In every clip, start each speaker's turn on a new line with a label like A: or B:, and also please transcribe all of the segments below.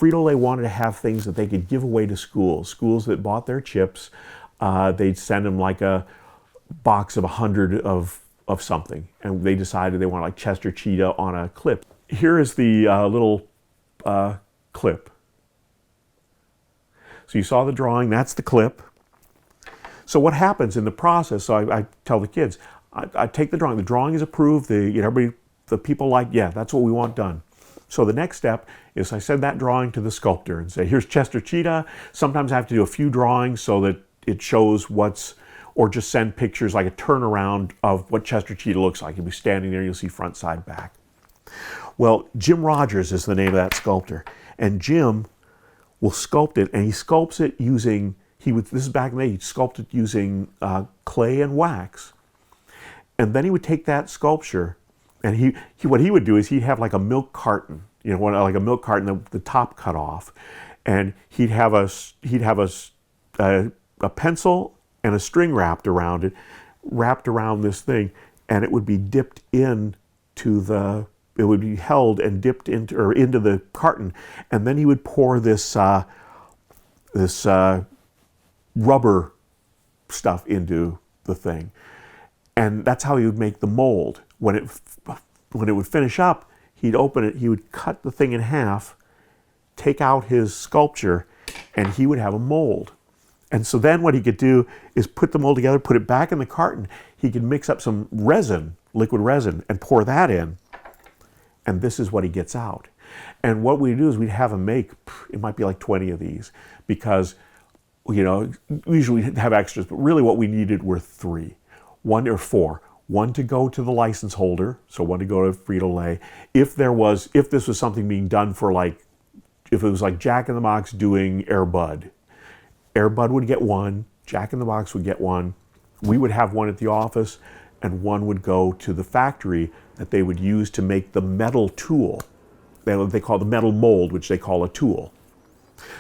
A: Frito-Lay wanted to have things that they could give away to schools that bought their chips. They'd send them like a box of 100 of something, and they decided they wanted like Chester Cheetah on a clip. Here is the little clip. So you saw the drawing, that's the clip. So what happens in the process, so I tell the kids, I take the drawing is approved, everybody, the people like, yeah, that's what we want done. So the next step is I send that drawing to the sculptor and say, here's Chester Cheetah. Sometimes I have to do a few drawings so that it shows or just send pictures like a turnaround of what Chester Cheetah looks like. You'll be standing there, you'll see front, side, back. Well, Jim Rogers is the name of that sculptor. And Jim will sculpt it, and he sculpts it using, this is back in the day, he sculpted using clay and wax. And then he would take that sculpture, and what he would do is he'd have like a milk carton, like a milk carton, the top cut off, and he'd have a pencil and a string wrapped around this thing, and it would be dipped it would be held and dipped into the carton, and then he would pour this rubber stuff into the thing, and that's how he would make the mold. When it would finish up, he'd open it, he would cut the thing in half, take out his sculpture, and he would have a mold. And so then what he could do is put the mold together, put it back in the carton. He could mix up some resin, liquid resin, and pour that in. And this is what he gets out. And what we do is we'd have him make, it might be like 20 of these, because, usually we'd have extras, but really what we needed were 3, 1 or 4. 1 to go to the license holder, so 1 to go to Frito-Lay. If this was something being done for if it was like Jack in the Box doing Air Bud would get 1, Jack in the Box would get 1, we would have 1 at the office, and 1 would go to the factory that they would use to make the metal tool. They call the metal mold, which they call a tool.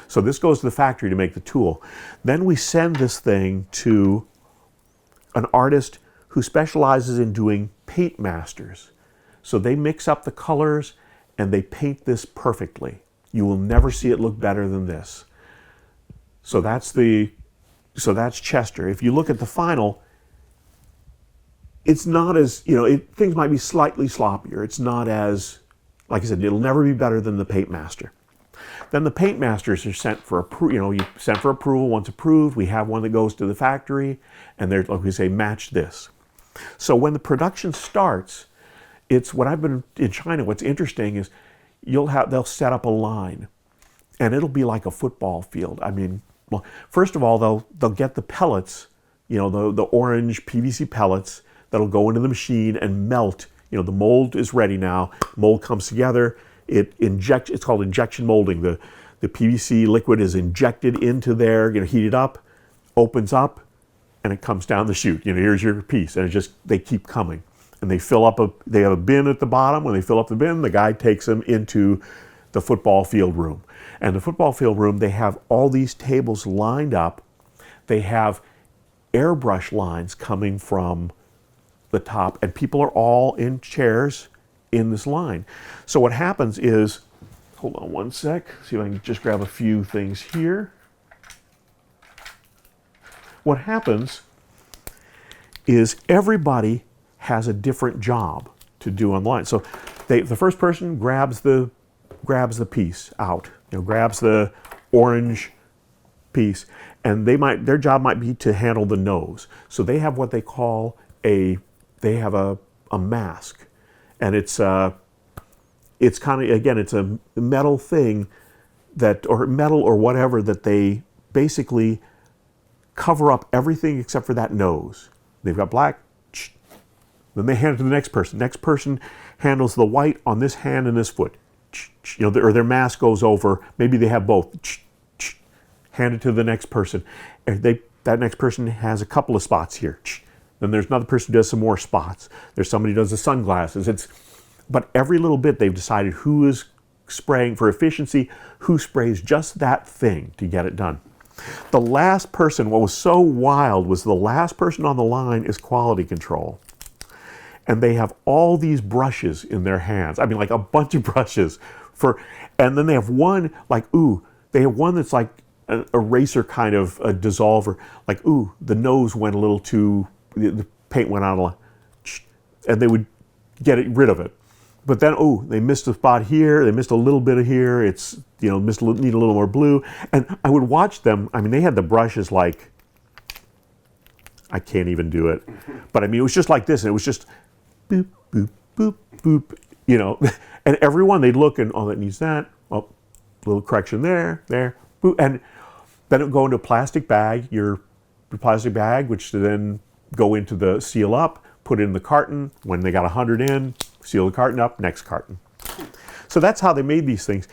A: So this goes to the factory to make the tool. Then we send this thing to an artist who specializes in doing paint masters. So they mix up the colors and they paint this perfectly. You will never see it look better than this. So that's Chester. If you look at the final, it's not as, things might be slightly sloppier. It's not as, like I said, it'll never be better than the paint master. Then the paint masters are sent for approval. You sent for approval. Once approved, we have 1 that goes to the factory, and they're, like we say, match this. So when the production starts, it's what I've been in China. What's interesting is they'll set up a line, and it'll be like a football field. I mean, well, first of all, they'll get the pellets, the orange PVC pellets that'll go into the machine and melt. The mold is ready now. Mold comes together. It's called injection molding. The PVC liquid is injected into there, heated up, opens up, and it comes down the chute. Here's your piece, and they keep coming. And they have a bin at the bottom. When they fill up the bin, the guy takes them into the football field room. And the football field room, they have all these tables lined up. They have airbrush lines coming from the top, and people are all in chairs in this line. So what happens is, hold on one sec, see if I can just grab a few things here. What happens is everybody has a different job to do online. So the first person grabs the piece out, grabs the orange piece, and their job might be to handle the nose. So they have what they call a mask, and it's kind of, again, it's a metal thing or metal or whatever that they basically cover up everything except for that nose. They've got black, then they hand it to the next person. Next person handles the white on this hand and this foot. Or their mask goes over, maybe they have both. Hand it to the next person. That next person has a couple of spots here. Then there's another person who does some more spots. There's somebody who does the sunglasses. But every little bit they've decided who is spraying for efficiency, who sprays just that thing to get it done. The last person, what was so wild was the last person on the line is quality control. And they have all these brushes in their hands. I mean, like a bunch of brushes and then they have one like, ooh, they have one that's like an eraser kind of a dissolver, like, ooh, the nose went a little too, the paint went out a lot, and they would get rid of it. But then, oh, they missed a spot here, they missed a little bit of here, it's, need a little more blue. And I would watch them, I mean, they had the brushes like, I can't even do it. But I mean, it was just like this, and it was just boop, boop, boop, boop, and everyone, they'd look and, oh, that needs that, oh, little correction there, boop. And then it would go into a plastic bag, your plastic bag, which then go into the seal up, put it in the carton. When they got 100 in, seal the carton up, next carton. So that's how they made these things.